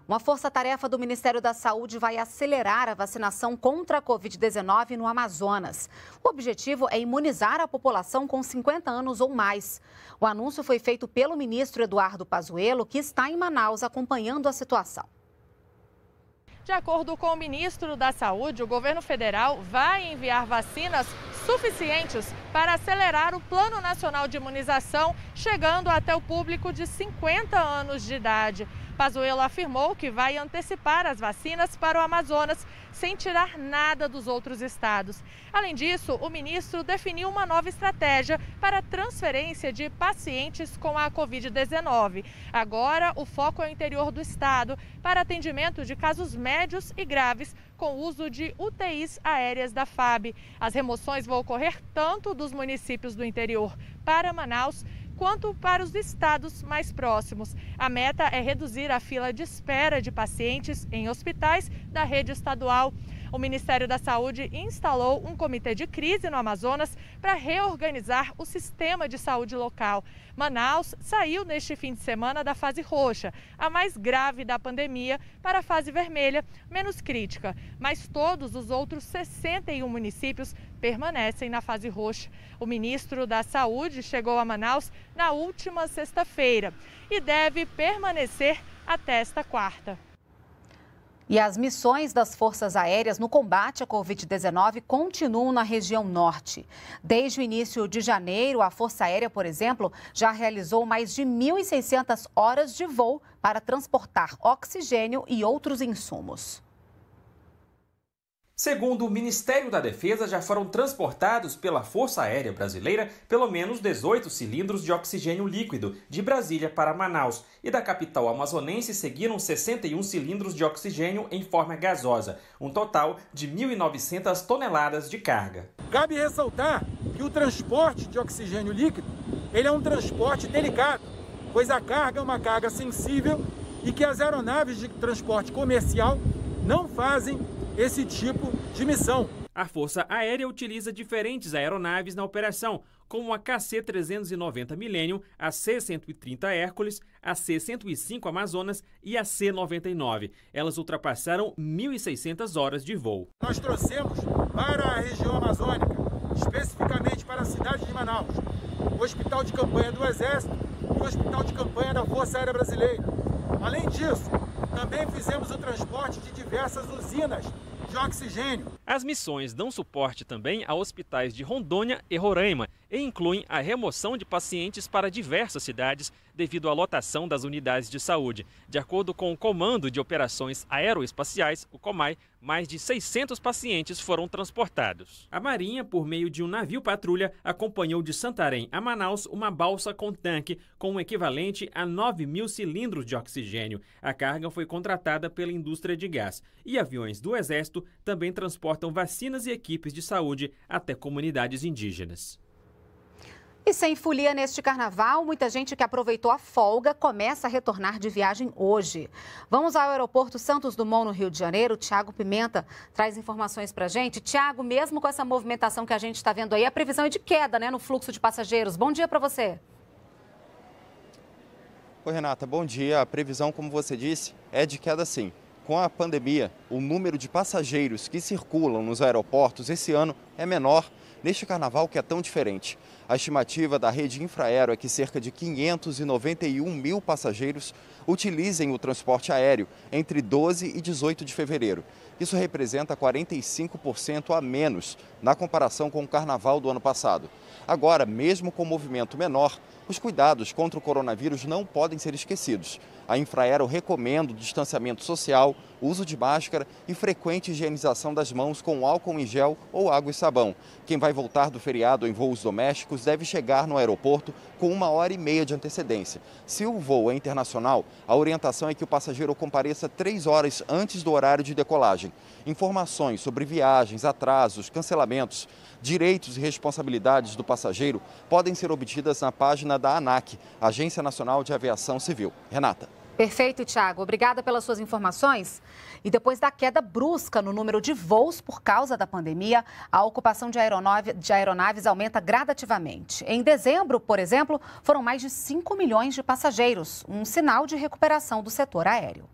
Uma força-tarefa do Ministério da Saúde vai acelerar a vacinação contra a Covid-19 no Amazonas. O objetivo é imunizar a população com 50 anos ou mais. O anúncio foi feito pelo ministro Eduardo Pazuello, que está em Manaus acompanhando a situação. De acordo com o ministro da Saúde, o governo federal vai enviar vacinas suficientes para acelerar o Plano Nacional de Imunização, chegando até o público de 50 anos de idade. Pazuello afirmou que vai antecipar as vacinas para o Amazonas, sem tirar nada dos outros estados. Além disso, o ministro definiu uma nova estratégia para a transferência de pacientes com a Covid-19. Agora, o foco é o interior do estado, para atendimento de casos médios e graves, com uso de UTIs aéreas da FAB. As remoções vão ocorrer tanto dos municípios do interior para Manaus, quanto para os estados mais próximos. A meta é reduzir a fila de espera de pacientes em hospitais da rede estadual. O Ministério da Saúde instalou um comitê de crise no Amazonas para reorganizar o sistema de saúde local. Manaus saiu neste fim de semana da fase roxa, a mais grave da pandemia, para a fase vermelha, menos crítica. Mas todos os outros 61 municípios permanecem na fase roxa. O ministro da Saúde chegou a Manaus na última sexta-feira e deve permanecer até esta quarta. E as missões das Forças Aéreas no combate à Covid-19 continuam na região norte. Desde o início de janeiro, a Força Aérea, por exemplo, já realizou mais de 1.600 horas de voo para transportar oxigênio e outros insumos. Segundo o Ministério da Defesa, já foram transportados pela Força Aérea Brasileira pelo menos 18 cilindros de oxigênio líquido de Brasília para Manaus. E da capital amazonense seguiram 61 cilindros de oxigênio em forma gasosa, um total de 1.900 toneladas de carga. Cabe ressaltar que o transporte de oxigênio líquido ele é um transporte delicado, pois a carga é uma carga sensível e que as aeronaves de transporte comercial não fazem esse tipo de missão. A Força Aérea utiliza diferentes aeronaves na operação, como a KC-390 Millennium, a C-130 Hércules, a C-105 Amazonas e a C-99. Elas ultrapassaram 1.600 horas de voo. Nós trouxemos para a região amazônica, especificamente para a cidade de Manaus, o Hospital de Campanha do Exército e o Hospital de Campanha da Força Aérea Brasileira. Além disso, também fizemos o transporte de diversas usinas de oxigênio. As missões dão suporte também a hospitais de Rondônia e Roraima e incluem a remoção de pacientes para diversas cidades devido à lotação das unidades de saúde. De acordo com o Comando de Operações Aeroespaciais, o COMAI, mais de 600 pacientes foram transportados. A Marinha, por meio de um navio patrulha, acompanhou de Santarém a Manaus uma balsa com tanque com o equivalente a 9.000 cilindros de oxigênio. A carga foi contratada pela indústria de gás. E aviões do Exército também transportam vacinas e equipes de saúde até comunidades indígenas. E sem folia neste carnaval, muita gente que aproveitou a folga começa a retornar de viagem hoje. Vamos ao aeroporto Santos Dumont, no Rio de Janeiro. Tiago Pimenta traz informações pra gente. Tiago, mesmo com essa movimentação que a gente está vendo aí, a previsão é de queda, né, no fluxo de passageiros. Bom dia para você. Oi, Renata, bom dia. A previsão, como você disse, é de queda sim. Com a pandemia, o número de passageiros que circulam nos aeroportos esse ano é menor neste carnaval que é tão diferente. A estimativa da rede Infraero é que cerca de 591 mil passageiros utilizem o transporte aéreo entre 12 e 18 de fevereiro. Isso representa 45% a menos na comparação com o carnaval do ano passado. Agora, mesmo com movimento menor, os cuidados contra o coronavírus não podem ser esquecidos. A Infraero recomenda o distanciamento social, uso de máscara e frequente higienização das mãos com álcool em gel ou água e sabão. Quem vai voltar do feriado em voos domésticos deve chegar no aeroporto com 1h30 de antecedência. Se o voo é internacional, a orientação é que o passageiro compareça 3 horas antes do horário de decolagem. Informações sobre viagens, atrasos, cancelamentos, direitos e responsabilidades do passageiro podem ser obtidas na página da ANAC, Agência Nacional de Aviação Civil. Renata. Perfeito, Tiago. Obrigada pelas suas informações. E depois da queda brusca no número de voos por causa da pandemia, a ocupação de aeronaves aumenta gradativamente. Em dezembro, por exemplo, foram mais de 5 milhões de passageiros, um sinal de recuperação do setor aéreo.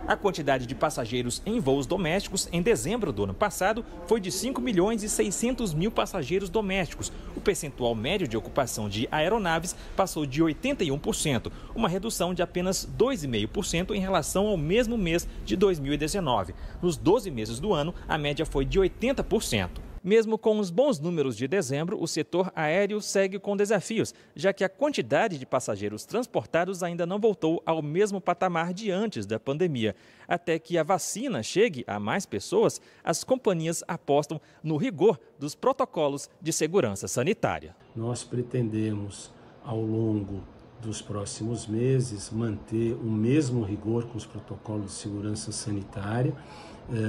A quantidade de passageiros em voos domésticos em dezembro do ano passado foi de 5.600.000 passageiros domésticos. O percentual médio de ocupação de aeronaves passou de 81%, uma redução de apenas 2,5% em relação ao mesmo mês de 2019. Nos 12 meses do ano, a média foi de 80%. Mesmo com os bons números de dezembro, o setor aéreo segue com desafios, já que a quantidade de passageiros transportados ainda não voltou ao mesmo patamar de antes da pandemia. Até que a vacina chegue a mais pessoas, as companhias apostam no rigor dos protocolos de segurança sanitária. Nós pretendemos, ao longo dos próximos meses, manter o mesmo rigor com os protocolos de segurança sanitária,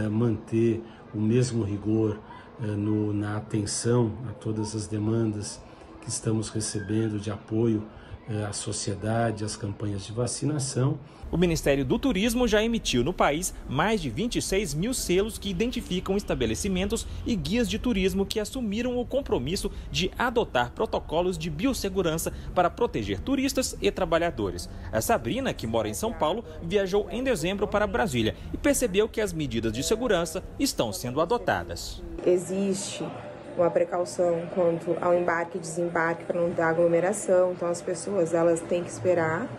manter o mesmo rigor na atenção a todas as demandas que estamos recebendo de apoio à sociedade, às campanhas de vacinação. O Ministério do Turismo já emitiu no país mais de 26 mil selos que identificam estabelecimentos e guias de turismo que assumiram o compromisso de adotar protocolos de biossegurança para proteger turistas e trabalhadores. A Sabrina, que mora em São Paulo, viajou em dezembro para Brasília e percebeu que as medidas de segurança estão sendo adotadas. Existe uma precaução quanto ao embarque e desembarque para não ter aglomeração, então as pessoas elas têm que esperar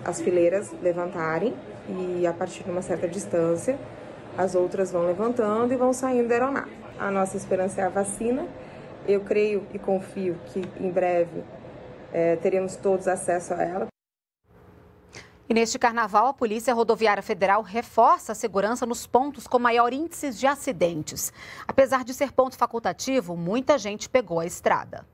as fileiras levantarem e a partir de uma certa distância as outras vão levantando e vão saindo da aeronave. A nossa esperança é a vacina. Eu creio e confio que em breve teremos todos acesso a ela. E neste carnaval, a Polícia Rodoviária Federal reforça a segurança nos pontos com maior índice de acidentes. Apesar de ser ponto facultativo, muita gente pegou a estrada.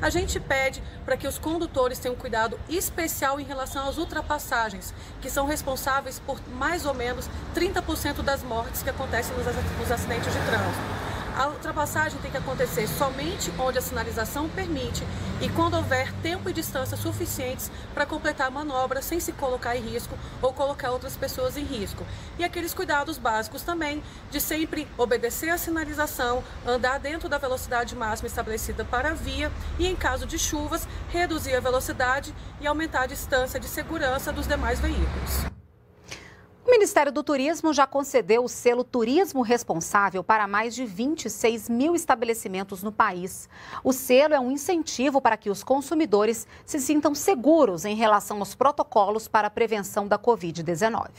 A gente pede para que os condutores tenham cuidado especial em relação às ultrapassagens, que são responsáveis por mais ou menos 30% das mortes que acontecem nos acidentes de trânsito. A ultrapassagem tem que acontecer somente onde a sinalização permite e quando houver tempo e distância suficientes para completar a manobra sem se colocar em risco ou colocar outras pessoas em risco. E aqueles cuidados básicos também de sempre obedecer a sinalização, andar dentro da velocidade máxima estabelecida para a via e, em caso de chuvas, reduzir a velocidade e aumentar a distância de segurança dos demais veículos. O Ministério do Turismo já concedeu o selo Turismo Responsável para mais de 26 mil estabelecimentos no país. O selo é um incentivo para que os consumidores se sintam seguros em relação aos protocolos para a prevenção da Covid-19.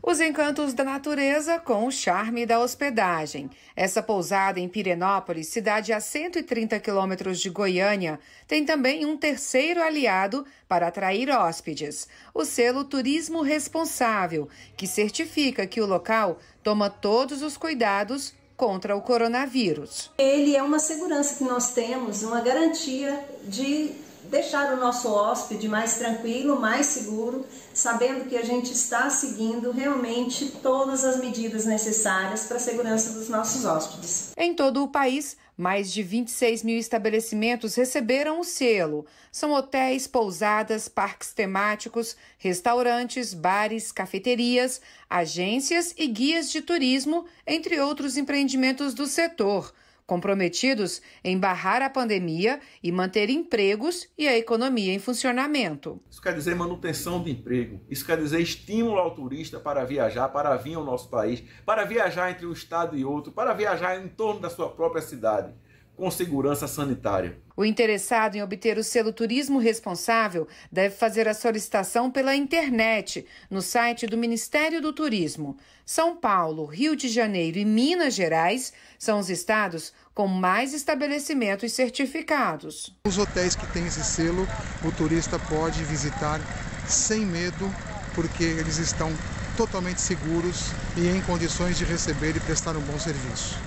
Os encantos da natureza com o charme da hospedagem. Essa pousada em Pirenópolis, cidade a 130 quilômetros de Goiânia, tem também um terceiro aliado para atrair hóspedes, o selo Turismo Responsável, que certifica que o local toma todos os cuidados contra o coronavírus. Ele é uma segurança que nós temos, uma garantia de deixar o nosso hóspede mais tranquilo, mais seguro, sabendo que a gente está seguindo realmente todas as medidas necessárias para a segurança dos nossos hóspedes. Em todo o país, mais de 26 mil estabelecimentos receberam o selo. São hotéis, pousadas, parques temáticos, restaurantes, bares, cafeterias, agências e guias de turismo, entre outros empreendimentos do setor, comprometidos em barrar a pandemia e manter empregos e a economia em funcionamento. Isso quer dizer manutenção de emprego, isso quer dizer estímulo ao turista para viajar, para vir ao nosso país, para viajar entre um estado e outro, para viajar em torno da sua própria cidade, com segurança sanitária. O interessado em obter o selo Turismo Responsável deve fazer a solicitação pela internet, no site do Ministério do Turismo. São Paulo, Rio de Janeiro e Minas Gerais são os estados com mais estabelecimentos certificados. Os hotéis que têm esse selo, o turista pode visitar sem medo, porque eles estão totalmente seguros e em condições de receber e prestar um bom serviço.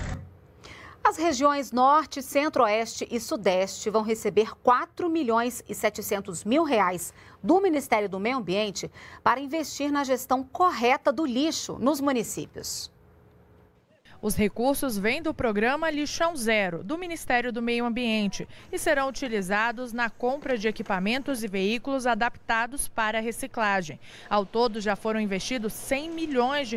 As regiões Norte, Centro-Oeste e Sudeste vão receber R$ 4.700.000 do Ministério do Meio Ambiente para investir na gestão correta do lixo nos municípios. Os recursos vêm do programa Lixão Zero, do Ministério do Meio Ambiente, e serão utilizados na compra de equipamentos e veículos adaptados para a reciclagem. Ao todo, já foram investidos R$ 100 milhões,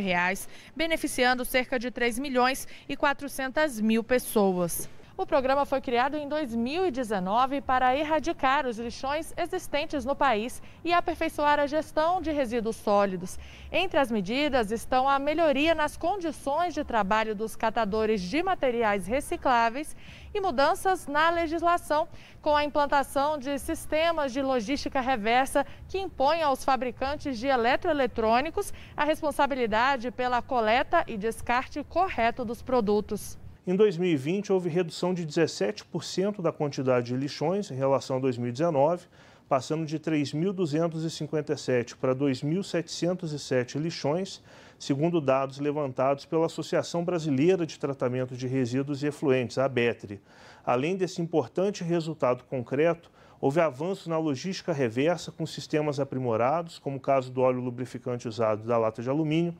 beneficiando cerca de 3.400.000 pessoas. O programa foi criado em 2019 para erradicar os lixões existentes no país e aperfeiçoar a gestão de resíduos sólidos. Entre as medidas estão a melhoria nas condições de trabalho dos catadores de materiais recicláveis e mudanças na legislação, com a implantação de sistemas de logística reversa que impõem aos fabricantes de eletroeletrônicos a responsabilidade pela coleta e descarte correto dos produtos. Em 2020, houve redução de 17% da quantidade de lixões em relação a 2019, passando de 3.257 para 2.707 lixões, segundo dados levantados pela Associação Brasileira de Tratamento de Resíduos e Efluentes, a ABETRE. Além desse importante resultado concreto, houve avanço na logística reversa com sistemas aprimorados, como o caso do óleo lubrificante usado da lata de alumínio,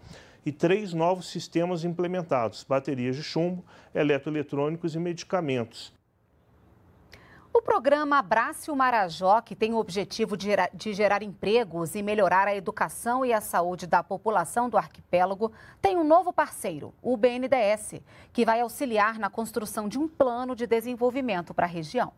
e 3 novos sistemas implementados: baterias de chumbo, eletroeletrônicos e medicamentos. O programa Abrace o Marajó, que tem o objetivo de gerar empregos e melhorar a educação e a saúde da população do arquipélago, tem um novo parceiro, o BNDES, que vai auxiliar na construção de um plano de desenvolvimento para a região.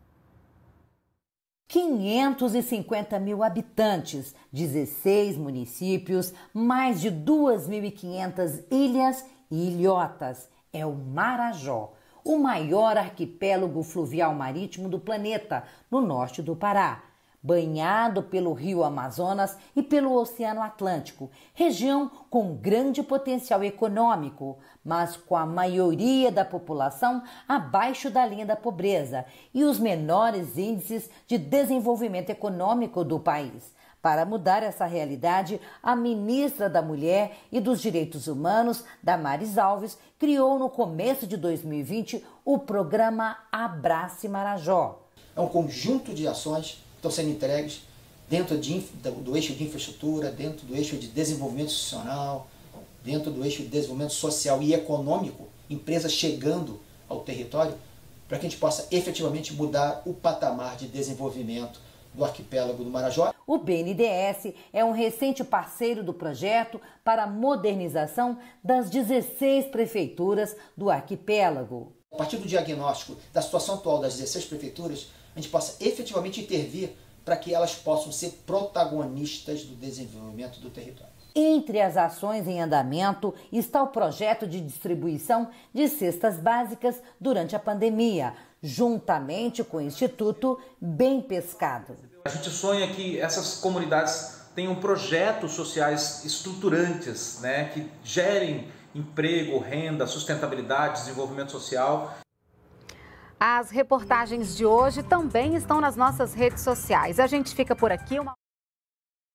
550 mil habitantes, 16 municípios, mais de 2.500 ilhas e ilhotas. É o Marajó, o maior arquipélago fluvial marítimo do planeta, no norte do Pará. Banhado pelo rio Amazonas e pelo Oceano Atlântico, região com grande potencial econômico, mas com a maioria da população abaixo da linha da pobreza e os menores índices de desenvolvimento econômico do país. Para mudar essa realidade, a ministra da Mulher e dos Direitos Humanos, Damares Alves, criou no começo de 2020 o programa Abrace Marajó. É um conjunto de ações que estão sendo entregues dentro do eixo de infraestrutura, dentro do eixo de desenvolvimento institucional, dentro do eixo de desenvolvimento social e econômico, empresas chegando ao território, para que a gente possa efetivamente mudar o patamar de desenvolvimento do arquipélago do Marajó. O BNDES é um recente parceiro do projeto para a modernização das 16 prefeituras do arquipélago. A partir do diagnóstico da situação atual das 16 prefeituras, a gente possa efetivamente intervir para que elas possam ser protagonistas do desenvolvimento do território. Entre as ações em andamento está o projeto de distribuição de cestas básicas durante a pandemia, juntamente com o Instituto Bem Pescado. A gente sonha que essas comunidades tenham projetos sociais estruturantes, que gerem emprego, renda, sustentabilidade, desenvolvimento social. As reportagens de hoje também estão nas nossas redes sociais. A gente fica por aqui.